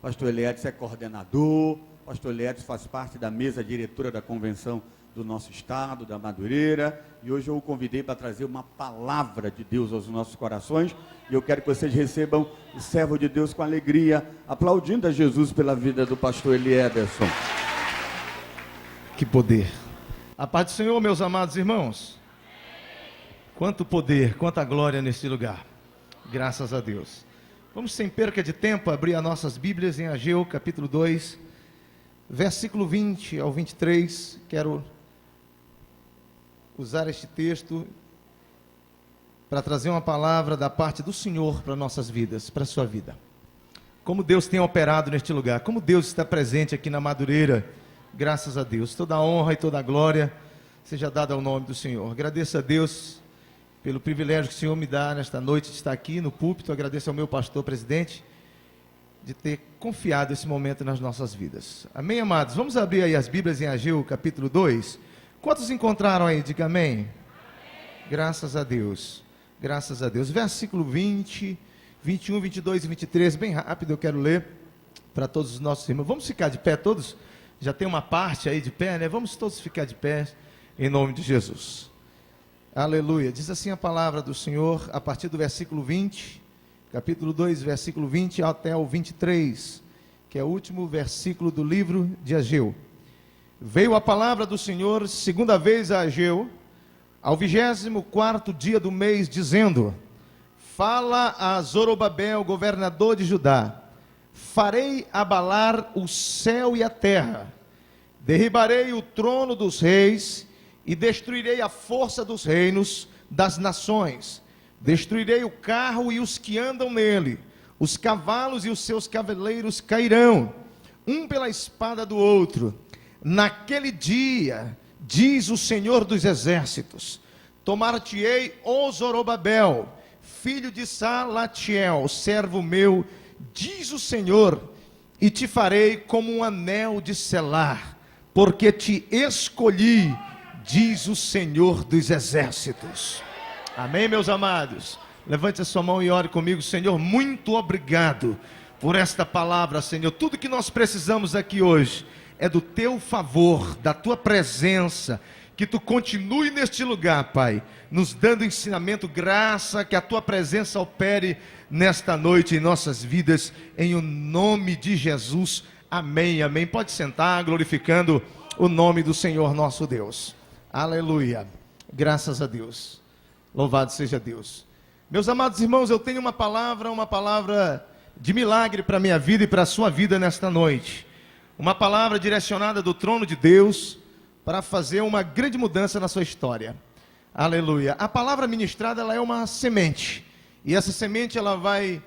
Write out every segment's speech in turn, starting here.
pastor Eliades é coordenador, pastor Eliades faz parte da mesa diretora da convenção do nosso estado, da Madureira, e hoje eu o convidei para trazer uma palavra de Deus aos nossos corações, e eu quero que vocês recebam o servo de Deus com alegria, aplaudindo a Jesus pela vida do pastor Eliederson. Que poder! A paz do Senhor, meus amados irmãos. Quanto poder, quanta glória neste lugar. Graças a Deus. Vamos, sem perca de tempo, abrir as nossas Bíblias em Ageu, capítulo 2, versículo 20 ao 23. Quero usar este texto para trazer uma palavra da parte do Senhor para nossas vidas, para a sua vida. Como Deus tem operado neste lugar, como Deus está presente aqui na Madureira. Graças a Deus. Toda a honra e toda a glória seja dada ao nome do Senhor. Agradeço a Deus pelo privilégio que o Senhor me dá nesta noite de estar aqui no púlpito. Agradeço ao meu pastor presidente de ter confiado esse momento nas nossas vidas. Amém, amados? Vamos abrir aí as Bíblias em Ageu, capítulo 2. Quantos encontraram aí? Diga amém. Amém. Graças a Deus. Graças a Deus. Versículo 20, 21, 22 e 23. Bem rápido, eu quero ler para todos os nossos irmãos. Vamos ficar de pé todos? Já tem uma parte aí de pé, né? Vamos todos ficar de pé em nome de Jesus. Aleluia. Diz assim a palavra do Senhor a partir do versículo 20, capítulo 2, versículo 20 até o 23, que é o último versículo do livro de Ageu. Veio a palavra do Senhor segunda vez a Ageu, ao 24º dia do mês, dizendo: Fala a Zorobabel, governador de Judá: farei abalar o céu e a terra, derribarei o trono dos reis e destruirei a força dos reinos das nações, destruirei o carro e os que andam nele, os cavalos e os seus cavaleiros cairão, um pela espada do outro. Naquele dia, diz o Senhor dos exércitos, tomar-te-ei, ó Zorobabel, filho de Salatiel, servo meu, diz o Senhor, e te farei como um anel de selar, porque te escolhi, diz o Senhor dos exércitos. Amém, meus amados? Levante a sua mão e ore comigo. Senhor, muito obrigado por esta palavra, Senhor. Tudo que nós precisamos aqui hoje é do teu favor, da tua presença, que tu continue neste lugar, Pai, nos dando ensinamento, graça, que a tua presença opere nesta noite em nossas vidas, em o nome de Jesus, amém, amém. Pode sentar, glorificando o nome do Senhor nosso Deus. Aleluia, graças a Deus, louvado seja Deus. Meus amados irmãos, eu tenho uma palavra de milagre para a minha vida e para a sua vida nesta noite. Uma palavra direcionada do trono de Deus para fazer uma grande mudança na sua história. Aleluia. A palavra ministrada, ela é uma semente, e essa semente ela vai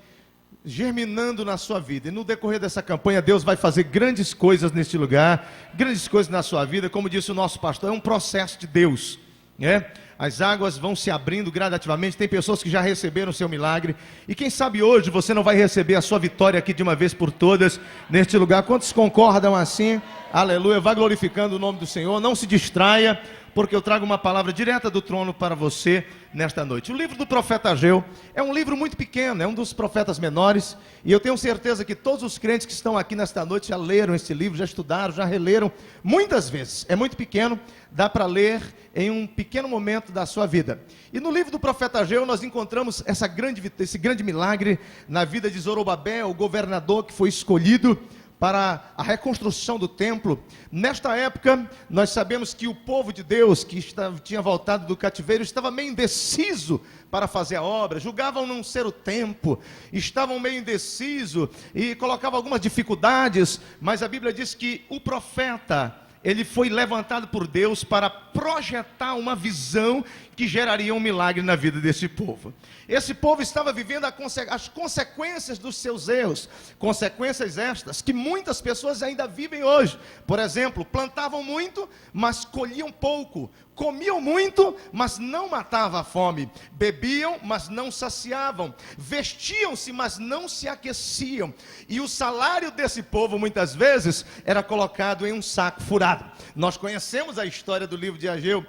germinando na sua vida, e no decorrer dessa campanha Deus vai fazer grandes coisas neste lugar, grandes coisas na sua vida. Como disse o nosso pastor, é um processo de Deus, né? As águas vão se abrindo gradativamente. Tem pessoas que já receberam o seu milagre, e quem sabe hoje você não vai receber a sua vitória aqui de uma vez por todas, neste lugar. Quantos concordam assim? Aleluia, vai glorificando o nome do Senhor. Não se distraia, porque eu trago uma palavra direta do trono para você nesta noite. O livro do profeta Ageu é um livro muito pequeno, é um dos profetas menores, e eu tenho certeza que todos os crentes que estão aqui nesta noite já leram esse livro, já estudaram, já releram muitas vezes. É muito pequeno, dá para ler em um pequeno momento da sua vida. E no livro do profeta Ageu nós encontramos esse grande milagre na vida de Zorobabel, o governador que foi escolhido para a reconstrução do templo. Nesta época, nós sabemos que o povo de Deus, que tinha voltado do cativeiro, estava meio indeciso para fazer a obra, julgavam não ser o tempo, estavam meio indeciso e colocavam algumas dificuldades, mas a Bíblia diz que o profeta, ele foi levantado por Deus para projetar uma visão que geraria um milagre na vida desse povo. Esse povo estava vivendo as consequências dos seus erros, consequências estas que muitas pessoas ainda vivem hoje. Por exemplo, plantavam muito, mas colhiam pouco. Comiam muito, mas não matavam a fome. Bebiam, mas não saciavam. Vestiam-se, mas não se aqueciam. E o salário desse povo, muitas vezes, era colocado em um saco furado. Nós conhecemos a história do livro de Ageu.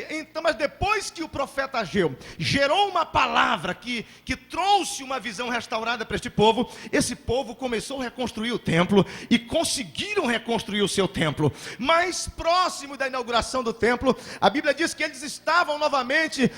Então, mas depois que o profeta Ageu gerou uma palavra que trouxe uma visão restaurada para este povo, esse povo começou a reconstruir o templo e conseguiram reconstruir o seu templo. Mais próximo da inauguração do templo, a Bíblia diz que eles estavam novamente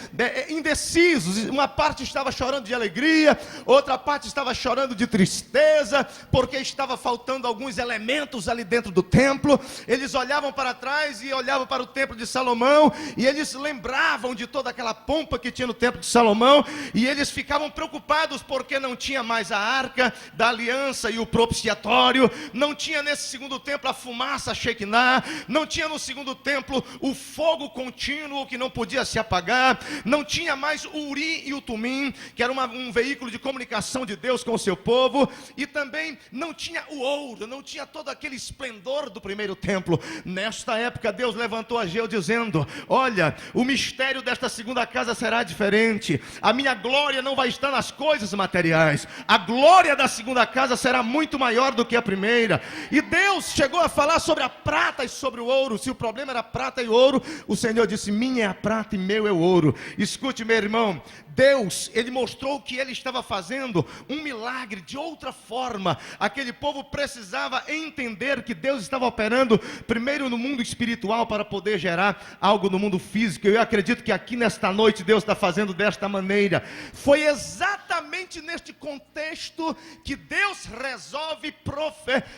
indecisos. Uma parte estava chorando de alegria, outra parte estava chorando de tristeza, porque estava faltando alguns elementos ali dentro do templo. Eles olhavam para trás e olhavam para o templo de Salomão, e eles lembravam de toda aquela pompa que tinha no templo de Salomão, e eles ficavam preocupados porque não tinha mais a arca da aliança e o propiciatório, não tinha nesse segundo templo a fumaça Shekinah, não tinha no segundo templo o fogo contínuo que não podia se apagar, não tinha mais o Urim e o Tumim, que era um veículo de comunicação de Deus com o seu povo, e também não tinha o ouro, não tinha todo aquele esplendor do primeiro templo. Nesta época Deus levantou Ageu dizendo: olha, o mistério desta segunda casa será diferente, a minha glória não vai estar nas coisas materiais, a glória da segunda casa será muito maior do que a primeira. E Deus chegou a falar sobre a prata e sobre o ouro. Se o problema era prata e ouro, o Senhor disse: minha é a prata e meu é o ouro. Escute, meu irmão, Deus, Ele mostrou que Ele estava fazendo um milagre de outra forma. Aquele povo precisava entender que Deus estava operando primeiro no mundo espiritual para poder gerar algo no mundo físico. Eu acredito que aqui nesta noite Deus está fazendo desta maneira. Foi exatamente neste contexto que Deus resolve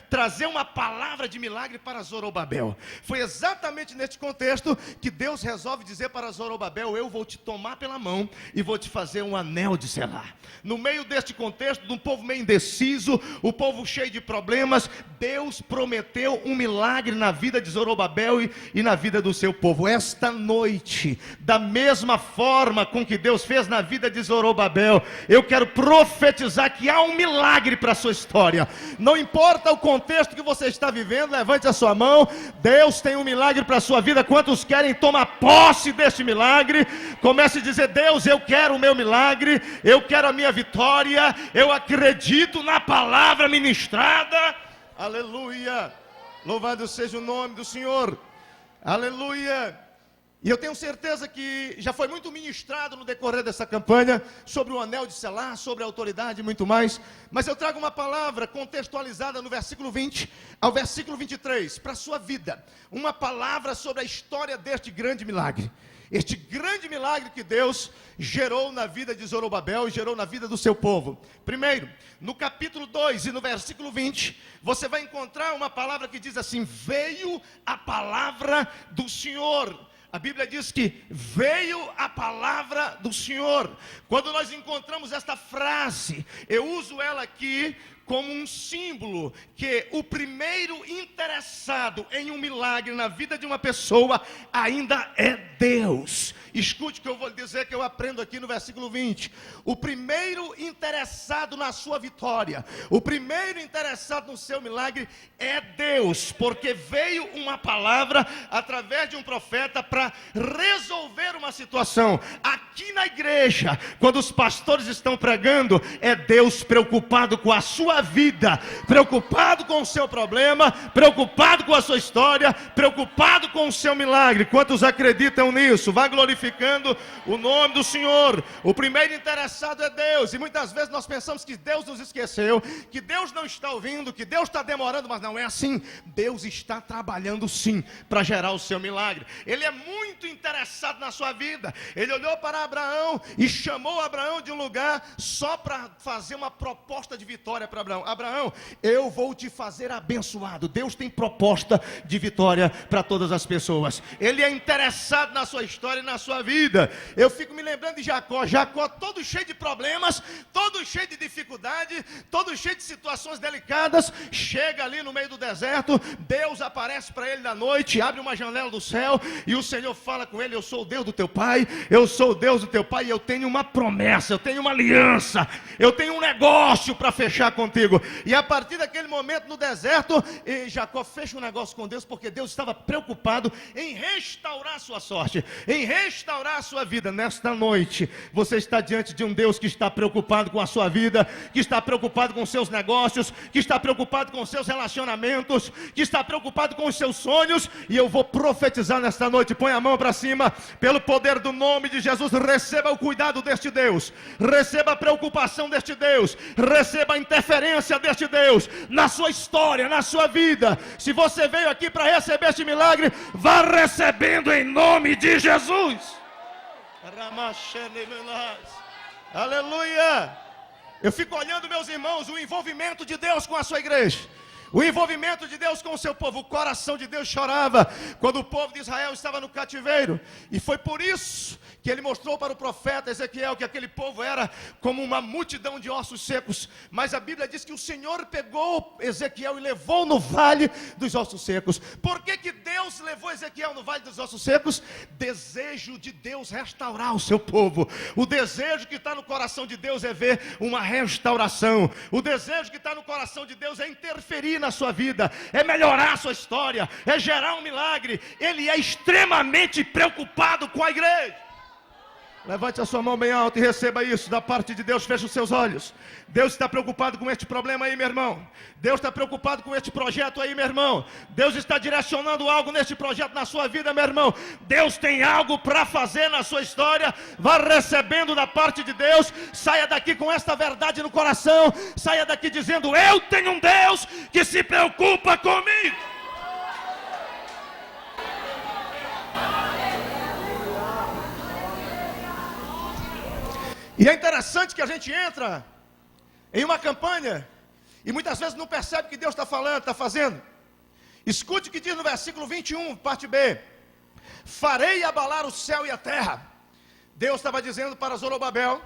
trazer uma palavra de milagre para Zorobabel. Foi exatamente neste contexto que Deus resolve dizer para Zorobabel: eu vou te tomar pela mão e vou te fazer um anel de selar. No meio deste contexto, de um povo meio indeciso, o povo cheio de problemas, Deus prometeu um milagre na vida de Zorobabel e na vida do seu povo. Esta noite, da mesma forma com que Deus fez na vida de Zorobabel, eu quero profetizar que há um milagre para a sua história. Não importa o contexto que você está vivendo, levante a sua mão. Deus tem um milagre para a sua vida. Quantos querem tomar posse deste milagre? Comece a dizer: Deus, eu quero o meu milagre, eu quero a minha vitória, eu acredito na palavra ministrada. Aleluia, louvado seja o nome do Senhor, aleluia. E eu tenho certeza que já foi muito ministrado no decorrer dessa campanha sobre o anel de selar, sobre a autoridade e muito mais. Mas eu trago uma palavra contextualizada no versículo 20 ao versículo 23 para a sua vida. Uma palavra sobre a história deste grande milagre. Este grande milagre que Deus gerou na vida de Zorobabel e gerou na vida do seu povo. Primeiro, no capítulo 2 e no versículo 20, você vai encontrar uma palavra que diz assim: veio a palavra do Senhor. A Bíblia diz que veio a palavra do Senhor. Quando nós encontramos esta frase, eu uso ela aqui como um símbolo que o primeiro interessado em um milagre na vida de uma pessoa ainda é Deus. Escute o que eu vou dizer, que eu aprendo aqui no versículo 20. O primeiro interessado na sua vitória, o primeiro interessado no seu milagre é Deus, porque veio uma palavra através de um profeta para resolver uma situação. Aqui na igreja, quando os pastores estão pregando, é Deus preocupado com a sua vida, preocupado com o seu problema, preocupado com a sua história, preocupado com o seu milagre. Quantos acreditam nisso? Vai glorificando o nome do Senhor. O primeiro interessado é Deus, e muitas vezes nós pensamos que Deus nos esqueceu, que Deus não está ouvindo, que Deus está demorando, mas não é assim. Deus está trabalhando sim, para gerar o seu milagre. Ele é muito interessado na sua vida. Ele olhou para Abraão e chamou Abraão de um lugar só para fazer uma proposta de vitória para Abraão. Abraão, eu vou te fazer abençoado. Deus tem proposta de vitória para todas as pessoas. Ele é interessado na sua história e na sua vida. Eu fico me lembrando de Jacó. Jacó todo cheio de problemas, todo cheio de dificuldade, todo cheio de situações delicadas. Chega ali no meio do deserto, Deus aparece para ele na noite, abre uma janela do céu e o Senhor fala com ele: eu sou o Deus do teu pai, eu sou o Deus do teu pai, e eu tenho uma promessa, eu tenho uma aliança, eu tenho um negócio para fechar contigo. contigo. E a partir daquele momento no deserto, Jacó fecha um negócio com Deus, porque Deus estava preocupado em restaurar a sua sorte, em restaurar a sua vida. Nesta noite, você está diante de um Deus que está preocupado com a sua vida, que está preocupado com os seus negócios, que está preocupado com os seus relacionamentos, que está preocupado com os seus sonhos. E eu vou profetizar nesta noite, põe a mão para cima, pelo poder do nome de Jesus, receba o cuidado deste Deus, receba a preocupação deste Deus, receba a interferência deste Deus na sua história, na sua vida. Se você veio aqui para receber este milagre, vá recebendo em nome de Jesus. Aleluia. Eu fico olhando, meus irmãos, o envolvimento de Deus com a sua igreja, o envolvimento de Deus com o seu povo. O coração de Deus chorava quando o povo de Israel estava no cativeiro. E foi por isso que ele mostrou para o profeta Ezequiel que aquele povo era como uma multidão de ossos secos. Mas a Bíblia diz que o Senhor pegou Ezequiel e levou no vale dos ossos secos. Por que que Deus levou Ezequiel no vale dos ossos secos? Desejo de Deus restaurar o seu povo. O desejo que está no coração de Deus é ver uma restauração. O desejo que está no coração de Deus é interferir na sua vida, é melhorar a sua história, é gerar um milagre. Ele é extremamente preocupado com a igreja. Levante a sua mão bem alta e receba isso da parte de Deus. Feche os seus olhos. Deus está preocupado com este problema aí, meu irmão. Deus está preocupado com este projeto aí, meu irmão. Deus está direcionando algo neste projeto na sua vida, meu irmão. Deus tem algo para fazer na sua história. Vá recebendo da parte de Deus. Saia daqui com esta verdade no coração. Saia daqui dizendo: eu tenho um Deus que se preocupa comigo. E é interessante que a gente entra em uma campanha e muitas vezes não percebe que Deus está falando, está fazendo. Escute o que diz no versículo 21, parte B: farei abalar o céu e a terra. Deus estava dizendo para Zorobabel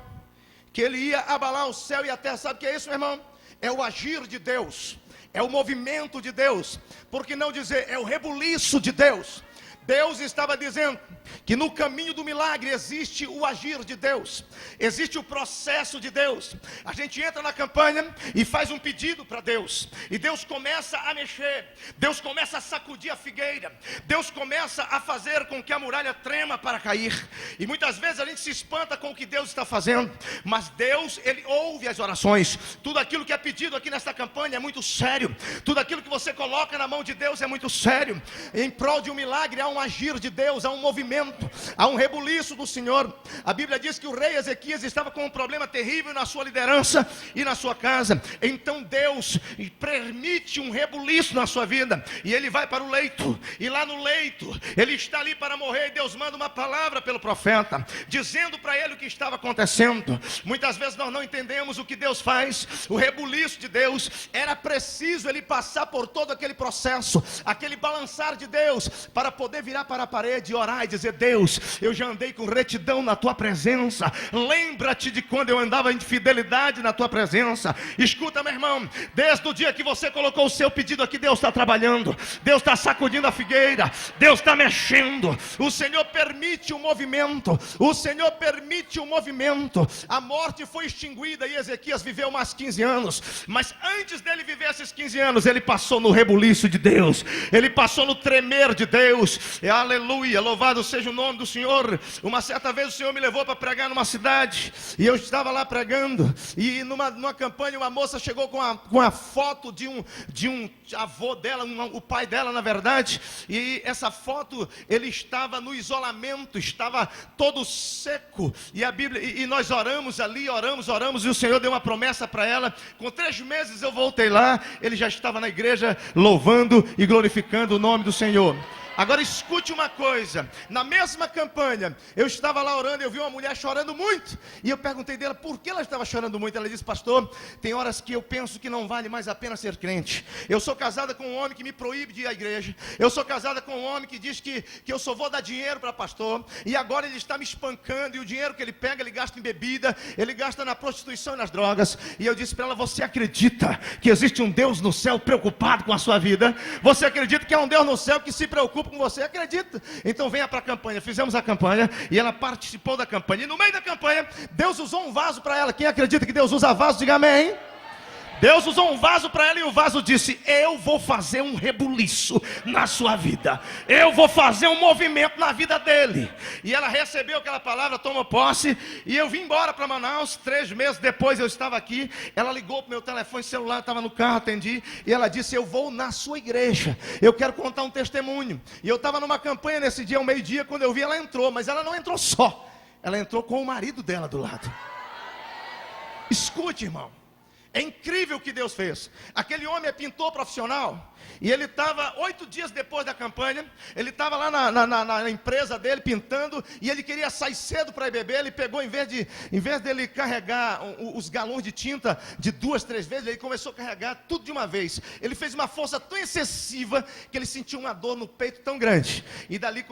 que ele ia abalar o céu e a terra. Sabe o que é isso, meu irmão? É o agir de Deus, é o movimento de Deus, por que não dizer, é o rebuliço de Deus. Deus estava dizendo que no caminho do milagre existe o agir de Deus, existe o processo de Deus. A gente entra na campanha e faz um pedido para Deus, e Deus começa a mexer, Deus começa a sacudir a figueira, Deus começa a fazer com que a muralha trema para cair. E muitas vezes a gente se espanta com o que Deus está fazendo, mas Deus, Ele ouve as orações. Tudo aquilo que é pedido aqui nesta campanha é muito sério, tudo aquilo que você coloca na mão de Deus é muito sério. Em prol de um milagre há um agir de Deus, há um movimento, há um rebuliço do Senhor. A Bíblia diz que o rei Ezequias estava com um problema terrível na sua liderança e na sua casa. Então Deus permite um rebuliço na sua vida, e ele vai para o leito, e lá no leito ele está ali para morrer, e Deus manda uma palavra pelo profeta, dizendo para ele o que estava acontecendo. Muitas vezes nós não entendemos o que Deus faz. O rebuliço de Deus, era preciso ele passar por todo aquele processo, aquele balançar de Deus, para poder virar para a parede e orar e dizer: Deus, eu já andei com retidão na tua presença, lembra-te de quando eu andava em fidelidade na tua presença. Escuta, meu irmão, desde o dia que você colocou o seu pedido aqui, Deus está trabalhando, Deus está sacudindo a figueira, Deus está mexendo. O Senhor permite o movimento, o Senhor permite o movimento. A morte foi extinguida e Ezequias viveu mais 15 anos, mas antes dele viver esses 15 anos, ele passou no rebuliço de Deus, ele passou no tremer de Deus. Aleluia, louvado seja o nome do Senhor. Uma certa vez o Senhor me levou para pregar numa cidade, e eu estava lá pregando, e numa campanha uma moça chegou com a foto de um avô dela, o pai dela na verdade, e essa foto, ele estava no isolamento, estava todo seco, e a Bíblia, e nós oramos ali, oramos, e o Senhor deu uma promessa para ela. Com 3 meses eu voltei lá, ele já estava na igreja louvando e glorificando o nome do Senhor. Agora escute uma coisa, na mesma campanha, eu estava lá orando, eu vi uma mulher chorando muito, e eu perguntei dela por que ela estava chorando muito. Ela disse: pastor, tem horas que eu penso que não vale mais a pena ser crente. Eu sou casada com um homem que me proíbe de ir à igreja, eu sou casada com um homem que diz que eu só vou dar dinheiro para pastor, e agora ele está me espancando, e o dinheiro que ele pega, ele gasta em bebida, ele gasta na prostituição e nas drogas. E eu disse para ela: você acredita que existe um Deus no céu preocupado com a sua vida? Você acredita que há um Deus no céu que se preocupa com você? Acredita? Então venha para a campanha. Fizemos a campanha e ela participou da campanha, e no meio da campanha Deus usou um vaso para ela. Quem acredita que Deus usa vaso, diga amém. Deus usou um vaso para ela e o vaso disse: eu vou fazer um rebuliço na sua vida, eu vou fazer um movimento na vida dele. E ela recebeu aquela palavra, tomou posse, e eu vim embora para Manaus. 3 meses depois eu estava aqui. Ela ligou para o meu telefone celular, estava no carro, atendi, e ela disse: eu vou na sua igreja, eu quero contar um testemunho. E eu estava numa campanha nesse dia, ao meio-dia, quando eu vi ela entrou, mas ela não entrou só, ela entrou com o marido dela do lado. Escute, irmão, é incrível o que Deus fez. Aquele homem é pintor profissional. E ele estava 8 dias depois da campanha. Ele estava lá na empresa dele pintando. E ele queria sair cedo para ir beber. Ele pegou, em vez dele carregar os galões de tinta de 2, 3 vezes, ele começou a carregar tudo de uma vez. Ele fez uma força tão excessiva que ele sentiu uma dor no peito tão grande. E dali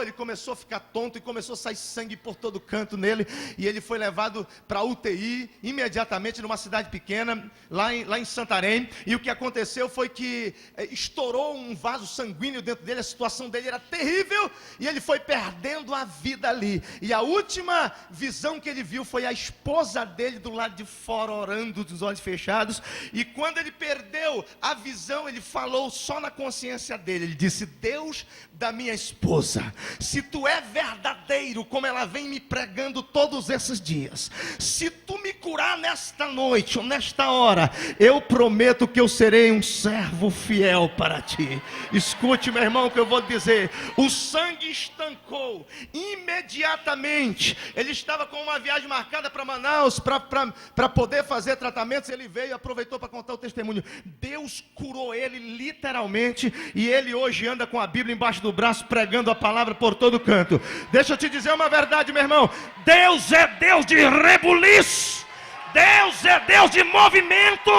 ele começou a ficar tonto. E começou a sair sangue por todo canto nele. E ele foi levado para a UTI imediatamente numa cidade pequena, lá em Santarém. E o que aconteceu foi que estourou um vaso sanguíneo dentro dele. A situação dele era terrível e ele foi perdendo a vida ali. E a última visão que ele viu foi a esposa dele do lado de fora orando, dos olhos fechados. E quando ele perdeu a visão, ele falou só na consciência dele. Ele disse: Deus da minha esposa, se tu é verdadeiro, como ela vem me pregando todos esses dias, se tu me curar nesta noite ou nesta hora, eu prometo que eu serei um servo fiel para ti. Escute, meu irmão, o que eu vou dizer. O sangue estancou imediatamente. Ele estava com uma viagem marcada para Manaus para poder fazer tratamentos. Ele veio e aproveitou para contar o testemunho. Deus curou ele literalmente, e ele hoje anda com a Bíblia embaixo do braço, pregando a palavra por todo canto. Deixa eu te dizer uma verdade, meu irmão. Deus é Deus de rebuliço, Deus é Deus de movimento.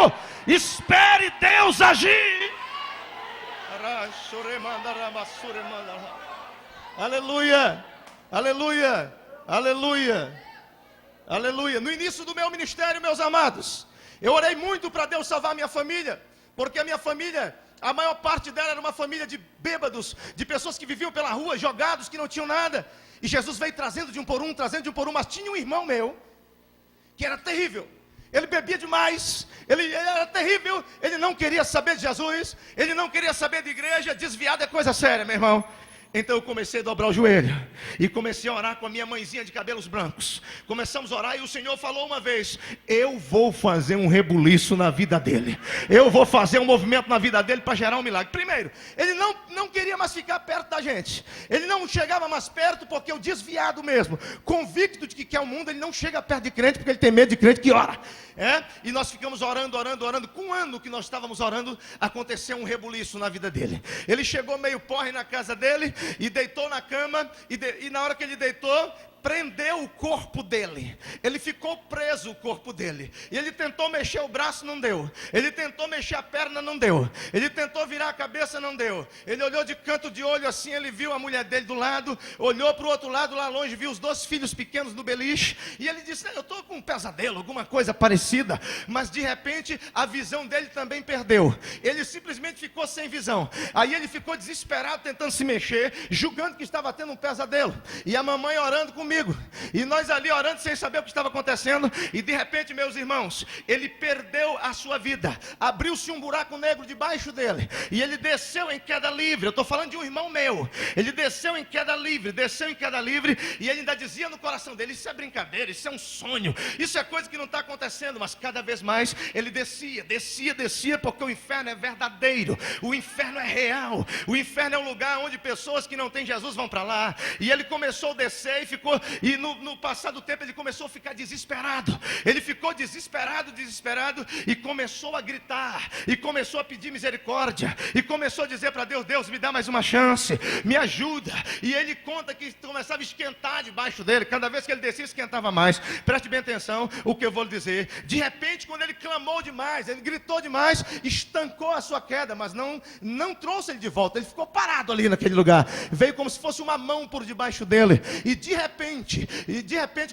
Espere Deus agir. Aleluia, aleluia, aleluia, aleluia. No início do meu ministério, meus amados, eu orei muito para Deus salvar minha família, porque a minha família, a maior parte dela era uma família de bêbados, de pessoas que viviam pela rua, jogados, que não tinham nada. E Jesus veio trazendo de um por um, mas tinha um irmão meu que era terrível. Ele bebia demais, ele era terrível, ele não queria saber de Jesus, ele não queria saber de igreja. Desviado é coisa séria, meu irmão. Então eu comecei a dobrar o joelho e comecei a orar com a minha mãezinha de cabelos brancos. Começamos a orar e o Senhor falou uma vez: eu vou fazer um rebuliço na vida dele, eu vou fazer um movimento na vida dele para gerar um milagre. Primeiro, ele não queria mais ficar perto da gente, ele não chegava mais perto, porque o desviado mesmo, convicto de que quer o mundo, ele não chega perto de crente, porque ele tem medo de crente que ora. E nós ficamos orando. Com um ano que nós estávamos orando, aconteceu um rebuliço na vida dele. Ele chegou meio porre na casa dele e deitou na cama, e na hora que ele deitou, prendeu o corpo dele. Ele ficou preso, o corpo dele. E ele tentou mexer o braço, não deu. Ele tentou mexer a perna, não deu. Ele tentou virar a cabeça, não deu. Ele olhou de canto de olho assim, ele viu a mulher dele do lado, olhou para o outro lado, lá longe, viu os 2 filhos pequenos no beliche, e ele disse: eu estou com um pesadelo, alguma coisa parecida. Mas de repente a visão dele também perdeu. Ele simplesmente ficou sem visão. Aí ele ficou desesperado, tentando se mexer, julgando que estava tendo um pesadelo. E a mamãe orando comigo, e nós ali orando sem saber o que estava acontecendo. E de repente, meus irmãos, ele perdeu a sua vida. Abriu-se um buraco negro debaixo dele, e ele desceu em queda livre. Eu estou falando de um irmão meu. Ele desceu em queda livre, e ele ainda dizia no coração dele: isso é brincadeira, isso é um sonho, isso é coisa que não está acontecendo. Mas cada vez mais ele descia, porque o inferno é verdadeiro, o inferno é real, o inferno é um lugar onde pessoas que não têm Jesus vão para lá. E ele começou a descer e no passar do tempo ele começou a ficar desesperado. Ele ficou desesperado, e começou a gritar, e começou a pedir misericórdia, e começou a dizer para Deus: Deus, me dá mais uma chance, me ajuda. E ele conta que começava a esquentar debaixo dele. Cada vez que ele descia, esquentava mais. Preste bem atenção o que eu vou lhe dizer. De repente, quando ele clamou demais, ele gritou demais, estancou a sua queda, mas não trouxe ele de volta. Ele ficou parado ali naquele lugar. Veio como se fosse uma mão por debaixo dele, e de repente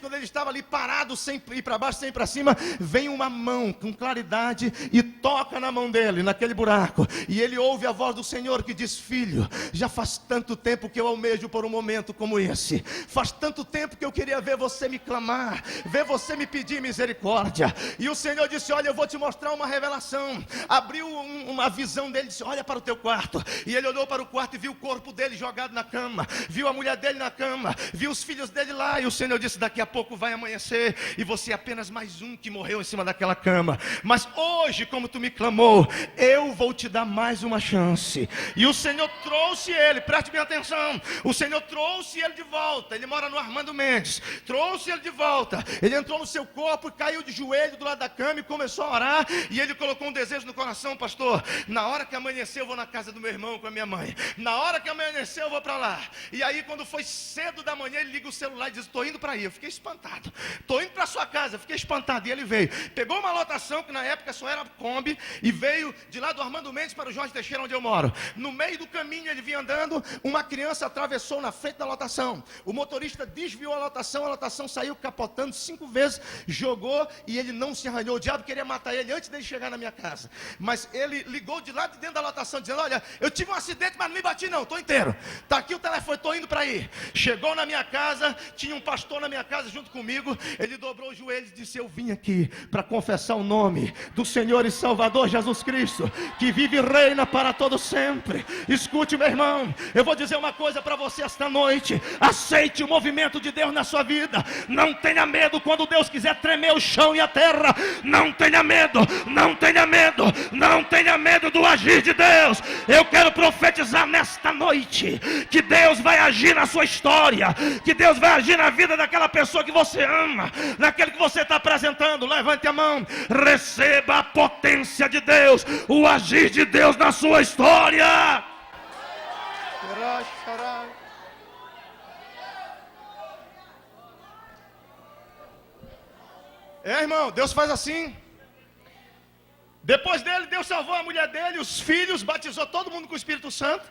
quando ele estava ali parado, sem ir para baixo, sem ir para cima, vem uma mão com claridade e toca na mão dele, naquele buraco. E ele ouve a voz do Senhor que diz: filho, já faz tanto tempo que eu almejo por um momento como esse. Faz tanto tempo que eu queria ver você me clamar, ver você me pedir misericórdia. E o Senhor disse: olha, eu vou te mostrar uma revelação. Abriu uma visão dele, disse: olha para o teu quarto. E ele olhou para o quarto e viu o corpo dele jogado na cama, viu a mulher dele na cama, viu os filhos dele lá. E o Senhor disse: daqui a pouco vai amanhecer e você é apenas mais um que morreu em cima daquela cama. Mas hoje, como tu me clamou, eu vou te dar mais uma chance. E o Senhor trouxe ele, preste bem atenção, o Senhor trouxe ele de volta. Ele mora no Armando Mendes. Trouxe ele de volta. Ele entrou no seu corpo e caiu de joelho do lado da cama e começou a orar. E ele colocou um desejo no coração: pastor, na hora que amanhecer eu vou na casa do meu irmão com a minha mãe. Na hora que amanhecer eu vou para lá. E aí quando foi cedo da manhã, ele liga o celular e diz: estou indo para aí. Eu fiquei espantado. Estou indo para sua casa. Eu fiquei espantado. E ele veio, pegou uma lotação que na época só era Kombi, e veio de lá do Armando Mendes para o Jorge Teixeira, onde eu moro. No meio do caminho ele vinha andando, uma criança atravessou na frente da lotação. O motorista desviou a lotação saiu capotando 5 vezes, jogou e ele não se arranhou. O diabo queria matar ele antes dele chegar na minha casa. Mas ele ligou de lá de dentro da lotação dizendo: olha, eu tive um acidente, mas não me bati não, estou inteiro. Está aqui o telefone, estou indo para aí. Chegou na minha casa, tinha um pastor na minha casa junto comigo. Ele dobrou os joelhos e disse: eu vim aqui para confessar o nome do Senhor e Salvador Jesus Cristo, que vive e reina para todo sempre. Escute, meu irmão, eu vou dizer uma coisa para você esta noite: aceite o movimento de Deus na sua vida. Não tenha medo quando Deus quiser tremer o chão e a terra. Não tenha medo, não tenha medo, não tenha medo do agir de Deus. Eu quero profetizar nesta noite que Deus vai agir na sua história, que Deus vai agir na vida daquela pessoa que você ama, naquele que você está apresentando. Levante a mão, receba a potência de Deus, o agir de Deus na sua história. Irmão, Deus faz assim. Depois dele, Deus salvou a mulher dele, os filhos, batizou todo mundo com o Espírito Santo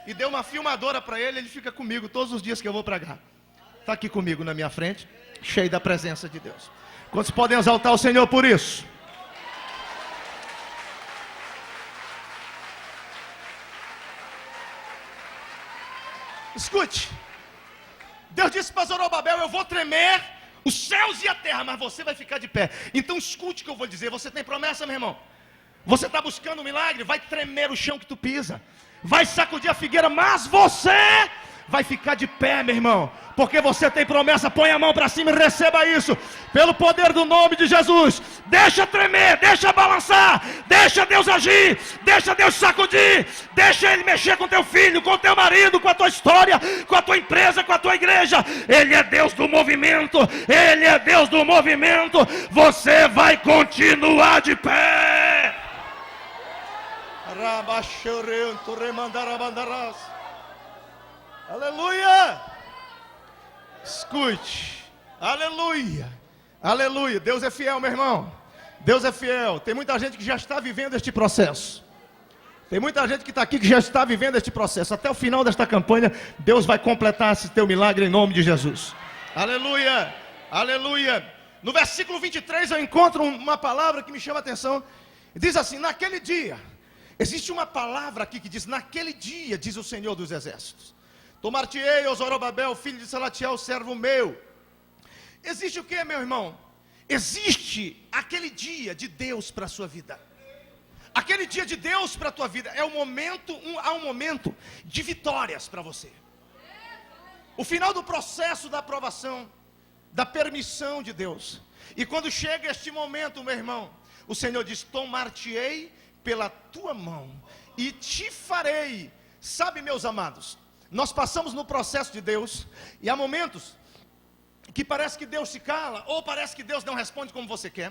e deu uma filmadora para ele. Ele fica comigo todos os dias que eu vou pregar. Está aqui comigo na minha frente, cheio da presença de Deus. Quantos podem exaltar o Senhor por isso? Escute, Deus disse para Zorobabel: eu vou tremer os céus e a terra, mas você vai ficar de pé. Então escute o que eu vou dizer. Você tem promessa, meu irmão? Você está buscando um milagre? Vai tremer o chão que tu pisa, vai sacudir a figueira, mas você vai ficar de pé, meu irmão, porque você tem promessa. Põe a mão para cima e receba isso, pelo poder do nome de Jesus. Deixa tremer, deixa balançar, deixa Deus agir, deixa Deus sacudir, deixa Ele mexer com teu filho, com teu marido, com a tua história, com a tua empresa, com a tua igreja. Ele é Deus do movimento, Ele é Deus do movimento. Você vai continuar de pé. Aleluia! Escute, aleluia, aleluia. Deus é fiel, meu irmão. Deus é fiel. Tem muita gente que já está vivendo este processo. Tem muita gente que está aqui que já está vivendo este processo. Até o final desta campanha, Deus vai completar esse teu milagre em nome de Jesus. Aleluia, aleluia. No versículo 23 eu encontro uma palavra que me chama a atenção. Diz assim: naquele dia. Existe uma palavra aqui que diz: naquele dia, diz o Senhor dos Exércitos, tomar-te-ei, ó Zorobabel, filho de Salatiel, servo meu. Existe o que, meu irmão? Existe aquele dia de Deus para a sua vida. Aquele dia de Deus para a tua vida é o momento, há um momento de vitórias para você. O final do processo da aprovação, da permissão de Deus. E quando chega este momento, meu irmão, o Senhor diz: tomar-te-ei pela tua mão e te farei. Sabe, meus amados, nós passamos no processo de Deus e há momentos que parece que Deus se cala, ou parece que Deus não responde como você quer.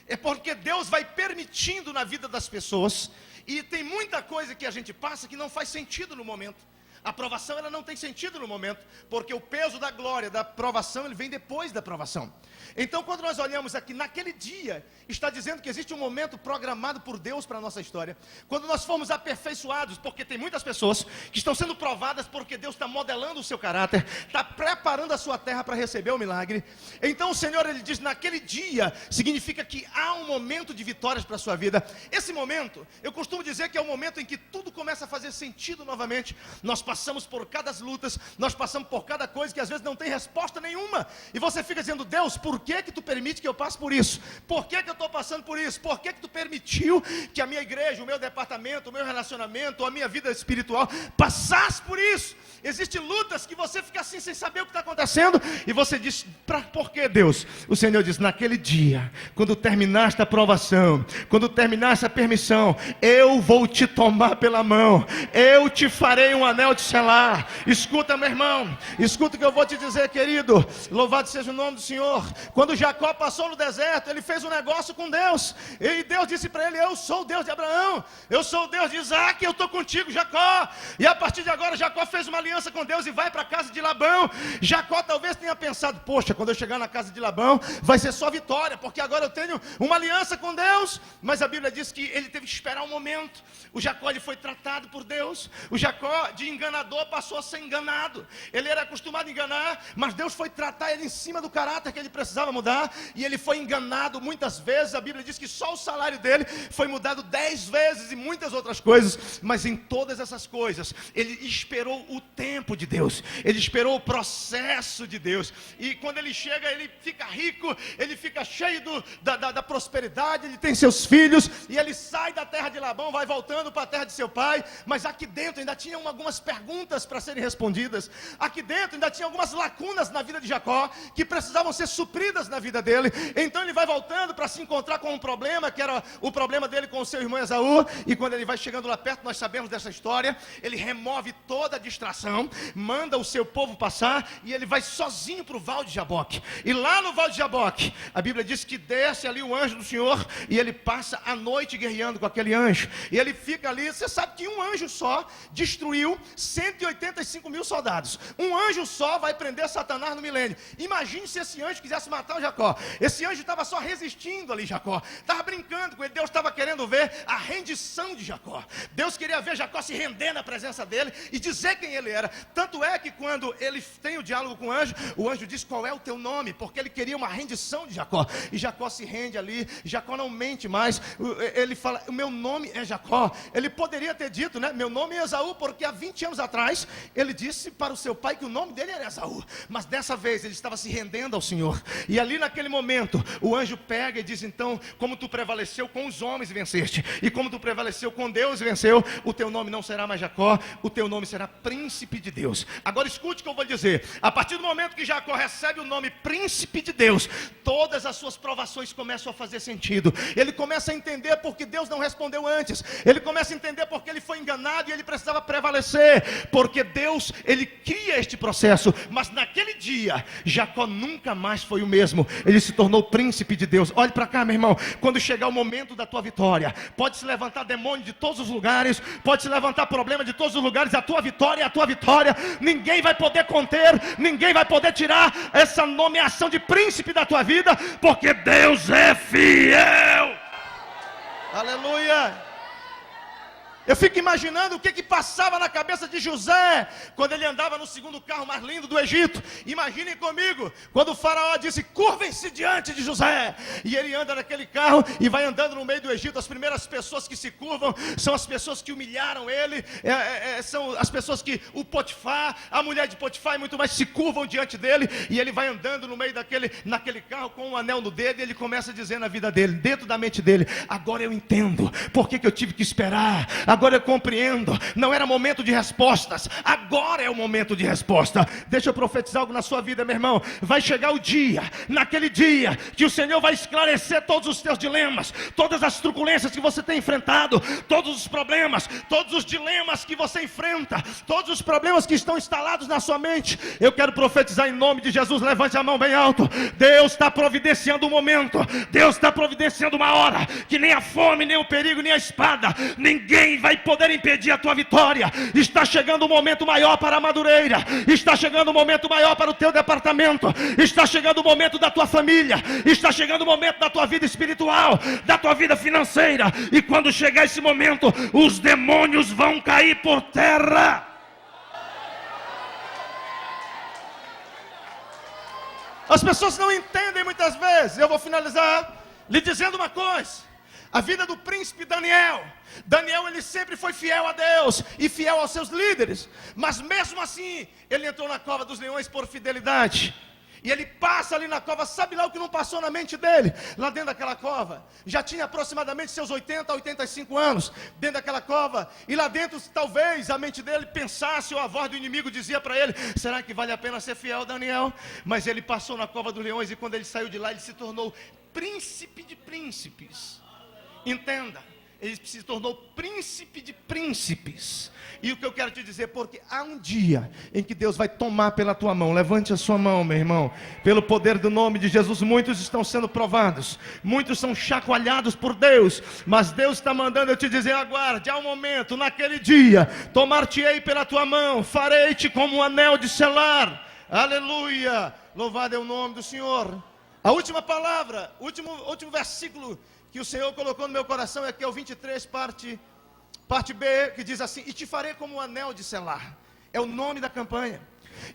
É porque Deus vai permitindo na vida das pessoas, e tem muita coisa que a gente passa que não faz sentido no momento. A provação ela não tem sentido no momento, porque o peso da glória, da provação, ele vem depois da provação. Então, quando nós olhamos aqui, naquele dia, está dizendo que existe um momento programado por Deus para a nossa história. Quando nós formos aperfeiçoados, porque tem muitas pessoas que estão sendo provadas porque Deus está modelando o seu caráter, está preparando a sua terra para receber o milagre. Então o Senhor, ele diz, naquele dia, significa que há um momento de vitórias para a sua vida. Esse momento, eu costumo dizer que é o momento em que tudo começa a fazer sentido novamente. Nós passamos por cada lutas, nós passamos por cada coisa que às vezes não tem resposta nenhuma, e você fica dizendo: Deus, por que que tu permite que eu passe por isso? Por que que eu estou passando por isso? Por que que tu permitiu que a minha igreja, o meu departamento, o meu relacionamento, a minha vida espiritual passasse por isso? Existem lutas que você fica assim sem saber o que está acontecendo, e você diz: por que, Deus? O Senhor diz: naquele dia, quando terminar esta provação, quando terminar essa permissão, eu vou te tomar pela mão, eu te farei um anel de selar. Escuta, meu irmão, escuta o que eu vou te dizer, querido. Louvado seja o nome do Senhor. Quando Jacó passou no deserto, ele fez um negócio com Deus, e Deus disse para ele: eu sou o Deus de Abraão, eu sou o Deus de Isaac, eu estou contigo, Jacó. E a partir de agora, Jacó fez uma aliança com Deus e vai para a casa de Labão. Jacó talvez tenha pensado: poxa, quando eu chegar na casa de Labão, vai ser só vitória, porque agora eu tenho uma aliança com Deus. Mas a Bíblia diz que ele teve que esperar um momento. O Jacó, ele foi tratado por Deus. O Jacó, de enganador, passou a ser enganado. Ele era acostumado a enganar, mas Deus foi tratar ele em cima do caráter que ele precisava mudar, e ele foi enganado muitas vezes. A Bíblia diz que só o salário dele foi mudado 10 vezes, e muitas outras coisas. Mas em todas essas coisas, ele esperou o tempo de Deus, ele esperou o processo de Deus. E quando ele chega, ele fica rico, ele fica cheio da prosperidade, ele tem seus filhos, e ele sai da terra de Labão, vai voltando para a terra de seu pai. Mas aqui dentro ainda tinham algumas perguntas para serem respondidas. Aqui dentro ainda tinha algumas lacunas na vida de Jacó, que precisavam ser supridas na vida dele. Então ele vai voltando para se encontrar com um problema, que era o problema dele com o seu irmão Esaú. E quando ele vai chegando lá perto, nós sabemos dessa história, ele remove toda a distração, manda o seu povo passar, e ele vai sozinho para o Val de Jaboque. E lá no Val de Jaboque, a Bíblia diz que desce ali o anjo do Senhor, e ele passa a noite guerreando com aquele anjo, e ele fica ali. Você sabe que um anjo só destruiu 185 mil soldados. Um anjo só vai prender Satanás no milênio. Imagine se esse anjo quisesse matar o Jacó. Esse anjo estava só resistindo ali, Jacó estava brincando com ele. Deus estava querendo ver a rendição de Jacó. Deus queria ver Jacó se render na presença dele e dizer quem ele era. Tanto é que quando ele tem o diálogo com o anjo diz: qual é o teu nome? Porque ele queria uma rendição de Jacó. E Jacó se rende ali. Jacó não mente mais. Ele fala: o meu nome é Jacó. Ele poderia ter dito, né, meu nome é Esaú, porque há 20 anos atrás ele disse para o seu pai que o nome dele era Esaú. Mas dessa vez ele estava se rendendo ao Senhor. E ali naquele momento o anjo pega e diz: então, como tu prevaleceu com os homens e venceste, e como tu prevaleceu com Deus e venceu, o teu nome não será mais Jacó, o teu nome será Príncipe de Deus. Agora escute o que eu vou dizer. A partir do momento que Jacó recebe o nome Príncipe de Deus, todas as suas provações começam a fazer sentido. Ele começa a entender porque Deus não respondeu antes. Ele começa a entender porque ele foi enganado e ele precisava prevalecer, porque Deus, ele cria este processo. Mas naquele dia, Jacó nunca mais foi o mesmo. Ele se tornou príncipe de Deus. Olhe para cá, meu irmão. Quando chegar o momento da tua vitória, pode se levantar demônio de todos os lugares, pode se levantar problema de todos os lugares. A tua vitória é a tua vitória. Ninguém vai poder conter, ninguém vai poder tirar essa nomeação de príncipe da tua vida, porque Deus é fiel. Aleluia. Eu fico imaginando o que passava na cabeça de José quando ele andava no segundo carro mais lindo do Egito. Imaginem comigo, quando o faraó disse: curvem-se diante de José. E ele anda naquele carro e vai andando no meio do Egito. As primeiras pessoas que se curvam são as pessoas que humilharam ele, são as pessoas que o Potifar, a mulher de Potifar e muito mais se curvam diante dele. E ele vai andando no meio naquele carro com um anel no dedo, e ele começa a dizer na vida dele, dentro da mente dele: agora eu entendo por que eu tive que esperar. Agora eu compreendo, não era momento de respostas, agora é o momento de resposta. Deixa eu profetizar algo na sua vida, meu irmão. Vai chegar o dia, naquele dia, que o Senhor vai esclarecer todos os teus dilemas, todas as truculências que você tem enfrentado, todos os problemas, todos os dilemas que você enfrenta, todos os problemas que estão instalados na sua mente. Eu quero profetizar em nome de Jesus. Levante a mão bem alto. Deus está providenciando um momento, Deus está providenciando uma hora, que nem a fome, nem o perigo, nem a espada, ninguém vai poder impedir a tua vitória. Está chegando um momento maior para a Madureira. Está chegando um momento maior para o teu departamento. Está chegando o momento da tua família. Está chegando o momento da tua vida espiritual, da tua vida financeira. E quando chegar esse momento, os demônios vão cair por terra. As pessoas não entendem muitas vezes. Eu vou finalizar lhe dizendo uma coisa. A vida do príncipe Daniel. Daniel, ele sempre foi fiel a Deus e fiel aos seus líderes. Mas mesmo assim, ele entrou na cova dos leões por fidelidade. E ele passa ali na cova, sabe lá o que não passou na mente dele? Lá dentro daquela cova, já tinha aproximadamente seus 80 a 85 anos, dentro daquela cova. E lá dentro, talvez, a mente dele pensasse, ou a voz do inimigo dizia para ele: será que vale a pena ser fiel, Daniel? Mas ele passou na cova dos leões, e quando ele saiu de lá, ele se tornou príncipe de príncipes. Entenda, ele se tornou príncipe de príncipes. E o que eu quero te dizer, porque há um dia em que Deus vai tomar pela tua mão. Levante a sua mão, meu irmão. Pelo poder do nome de Jesus, muitos estão sendo provados, muitos são chacoalhados por Deus, mas Deus está mandando eu te dizer: aguarde, há um momento, naquele dia, tomar-te-ei pela tua mão, farei-te como um anel de selar. Aleluia, louvado é o nome do Senhor. A última palavra, último versículo que o Senhor colocou no meu coração é que é o 23, parte B, que diz assim: e te farei como um anel de selar. É o nome da campanha.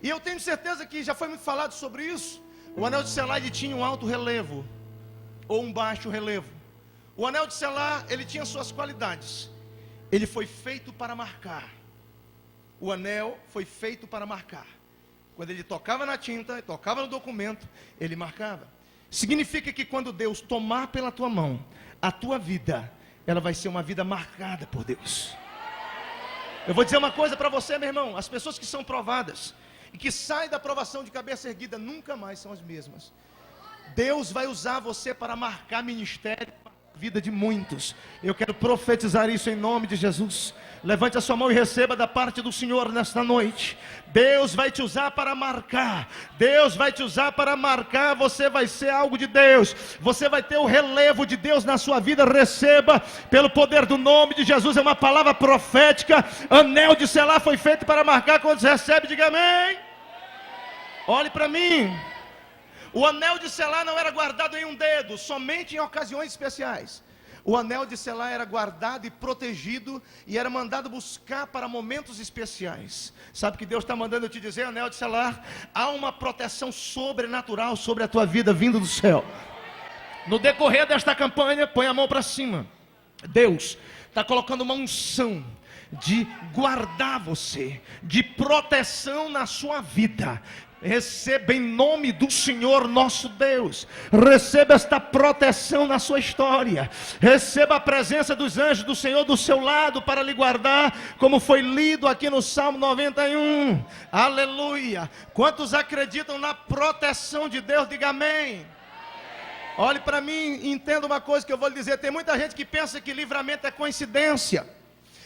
E eu tenho certeza que já foi muito falado sobre isso. O anel de selar, ele tinha um alto relevo ou um baixo relevo. O anel de selar, ele tinha suas qualidades. Ele foi feito para marcar. O anel foi feito para marcar. Quando ele tocava na tinta, tocava no documento, ele marcava. Significa que quando Deus tomar pela tua mão a tua vida, ela vai ser uma vida marcada por Deus. Eu vou dizer uma coisa para você, meu irmão: as pessoas que são provadas e que saem da provação de cabeça erguida nunca mais são as mesmas. Deus vai usar você para marcar ministério, vida de muitos. Eu quero profetizar isso em nome de Jesus. Levante a sua mão e receba da parte do Senhor nesta noite. Deus vai te usar para marcar. Deus vai te usar para marcar. Você vai ser algo de Deus. Você vai ter o relevo de Deus na sua vida. Receba pelo poder do nome de Jesus. É uma palavra profética. Anel de selar foi feito para marcar. Quando você recebe, diga amém. Olhe para mim. O anel de selar não era guardado em um dedo, somente em ocasiões especiais. O anel de selar era guardado e protegido e era mandado buscar para momentos especiais. Sabe o que Deus está mandando eu te dizer, anel de selar? Há uma proteção sobrenatural sobre a tua vida vindo do céu. No decorrer desta campanha, põe a mão para cima. Deus está colocando uma unção de guardar você, de proteção na sua vida. Receba em nome do Senhor nosso Deus. Receba esta proteção na sua história. Receba a presença dos anjos do Senhor do seu lado para lhe guardar, como foi lido aqui no Salmo 91. Aleluia. Quantos acreditam na proteção de Deus? Diga amém. Olhe para mim e entenda uma coisa que eu vou lhe dizer. Tem muita gente que pensa que livramento é coincidência.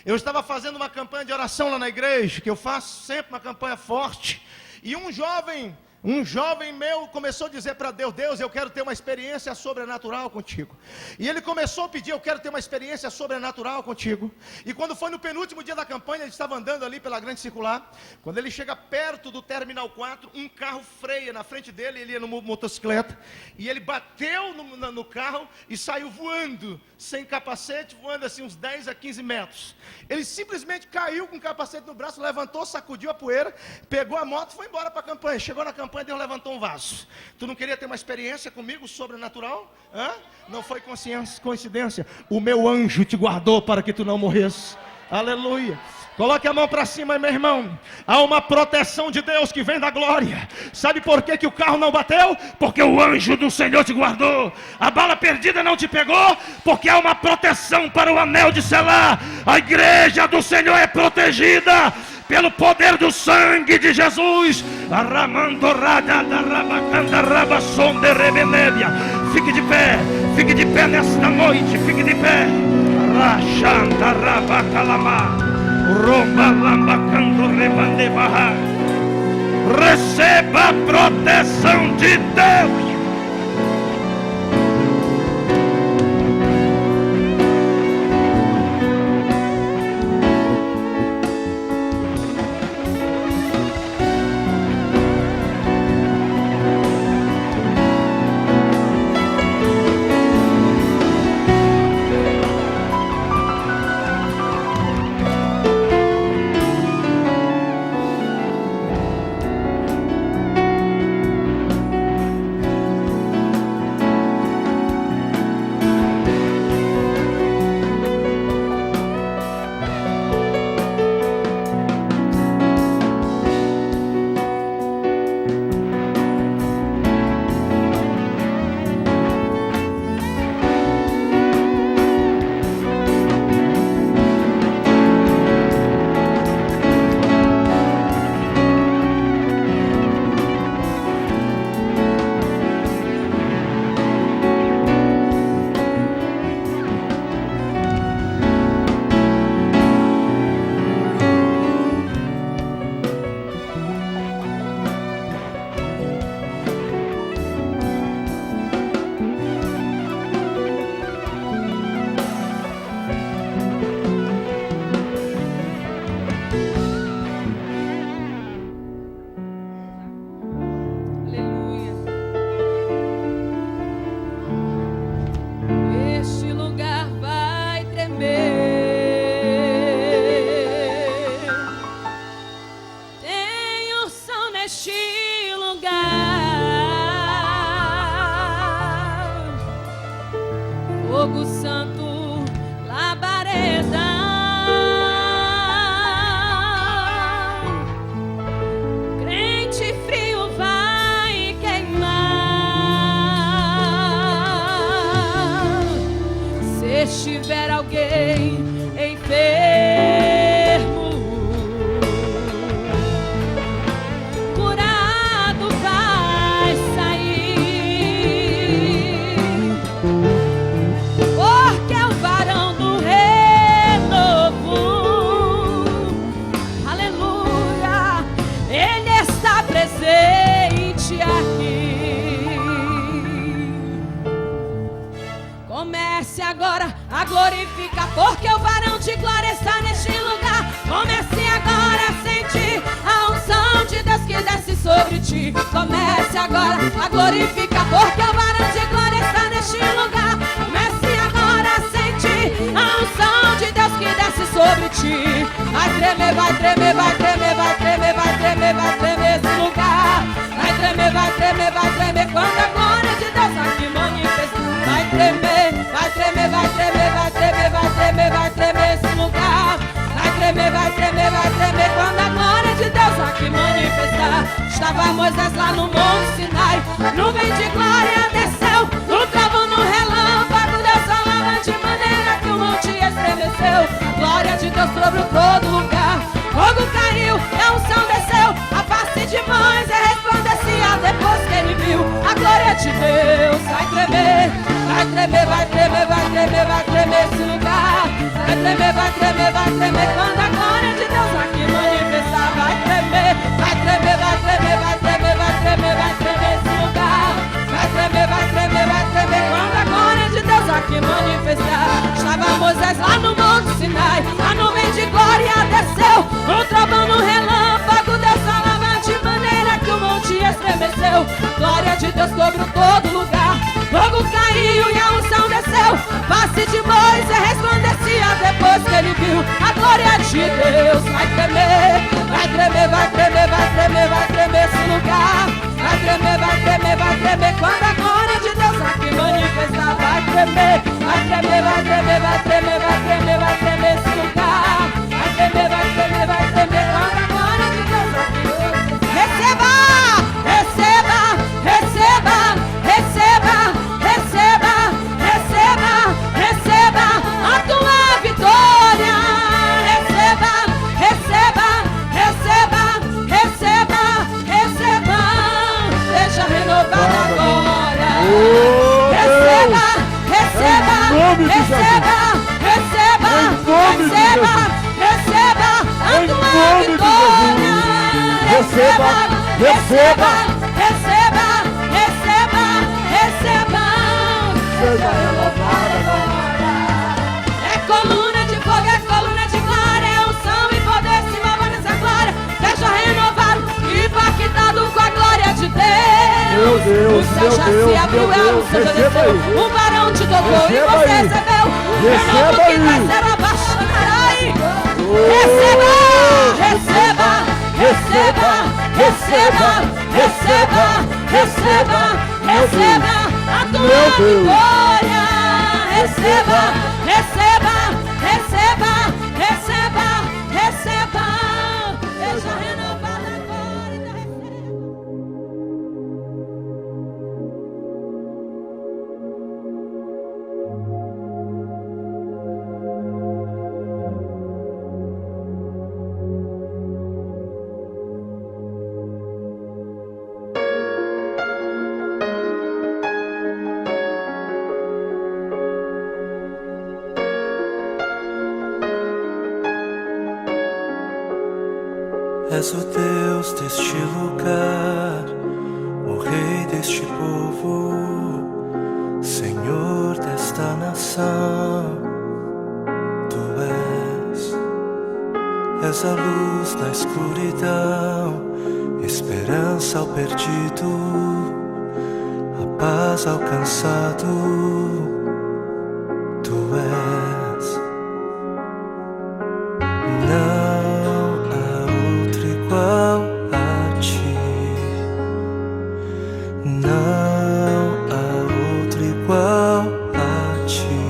Eu estava fazendo uma campanha de oração lá na igreja, que eu faço sempre uma campanha forte. E um jovem meu começou a dizer para Deus: Deus, eu quero ter uma experiência sobrenatural contigo. E ele começou a pedir: eu quero ter uma experiência sobrenatural contigo. E quando foi no penúltimo dia da campanha, ele estava andando ali pela grande circular. Quando ele chega perto do Terminal 4, um carro freia na frente dele. Ele ia numa motocicleta, e ele bateu no carro e saiu voando, sem capacete, voando assim uns 10 a 15 metros. Ele simplesmente caiu com o capacete no braço, levantou, sacudiu a poeira, pegou a moto e foi embora para a campanha. Chegou na campanha, Deus levantou um vaso. Tu não queria ter uma experiência comigo sobrenatural? Não foi coincidência. O meu anjo te guardou para que tu não morresse. Aleluia. Coloque a mão para cima, meu irmão. Há uma proteção de Deus que vem da glória. Sabe por que o carro não bateu? Porque o anjo do Senhor te guardou. A bala perdida não te pegou, porque há uma proteção para o anel de selar. A igreja do Senhor é protegida pelo poder do sangue de Jesus. Fique de pé nesta noite, fique de pé. Receba a proteção de Deus. ti. Comece agora a glorificar, porque o varão de glória está neste lugar. Comece agora a sentir a unção de Deus que desce sobre ti. Vai tremer, vai tremer, vai tremer, vai tremer, vai tremer, vai tremer esse lugar. Vai tremer, vai tremer, vai tremer quando a glória de Deus aqui manifesta. Vai tremer, vai tremer, vai tremer, vai tremer, vai tremer, vai tremer esse lugar. Vai tremer, vai tremer, vai tremer quando a glória de Deus aqui manifestar. Estava Moisés lá no Monte Sinai, nuvem de glória desceu, no trovão, no relâmpago, Deus falava de maneira que o monte estremeceu. Glória de Deus sobre todo lugar, fogo caiu e a unção desceu. A face de Moisés resplandecia depois que ele viu a glória de Deus. Vai tremer, vai tremer, vai tremer, vai tremer, vai tremer esse lugar. Vai tremer, vai tremer, vai tremer quando a glória de Deus aqui manifestar. Vai tremer, vai tremer, vai tremer, vai tremer, vai tremer, vai tremer esse lugar. Vai tremer, vai tremer, vai tremer quando a glória de Deus aqui manifestar. Estava Moisés lá no Monte Sinai, a nuvem de glória desceu, no trovão, no relâmpago, Deus falava de maneira que o monte estremeceu. Glória de Deus cobriu todo lugar, fogo caiu e a unção desceu. Face de Moisés resplandecia depois que ele viu a glória de Deus. Vai tremer, vai tremer, vai tremer, vai tremer, vai tremer esse lugar. Vai tremer, vai tremer, vai tremer quando a glória de Deus aqui manifestar. Vai tremer, vai tremer, vai tremer, vai tremer, vai tremer, vai tremer esse lugar. Vai tremer, vai tremer, vai tremer quando a glória de Deus aqui manifestar. Receba, receba, receba, receba, receba, receba, receba a tua vitória. Receba, receba, receba, receba, receba. Seja renovada agora. Receba, receba, receba, receba, receba, receba a tua vitória. Receba, receba, receba, receba, receba. Seja renovada agora. É coluna de fogo, é coluna de glória, é unção e poder se move nessa glória. Seja renovado e impactado com a glória de Deus. Meu Deus, o céu já se abriu, é o céu já desceu. Um varão te tocou e você recebeu. Receba aí. Vai ser abaixado, carai. Receba, receba, receba, receba, receba, receba, receba a tua vitória. Receba, receba, receba, receba, receba. Seja renovada agora e receba. És o Deus deste lugar, o Rei deste povo, Senhor desta nação. Tu és a luz na escuridão, esperança ao perdido, a paz ao cansado. Tu és. Não há outro igual a ti. Não há outro igual a ti.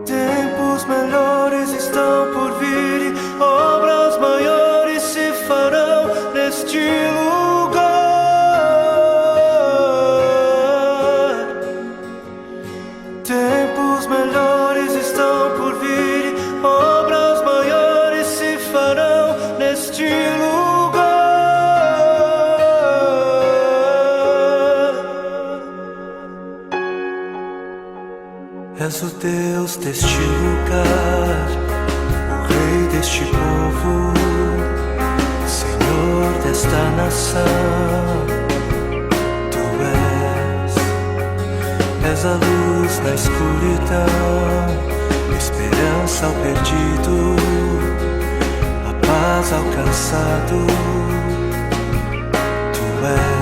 Tempos melhores estão por vir, obras maiores se farão neste lugar. Tempos melhores estão por vir, obras maiores se farão neste lugar. És o Deus deste lugar, o Rei deste povo, Senhor desta nação. Tu és a luz na escuridão, esperança ao perdido, a mas alcançado. Tu és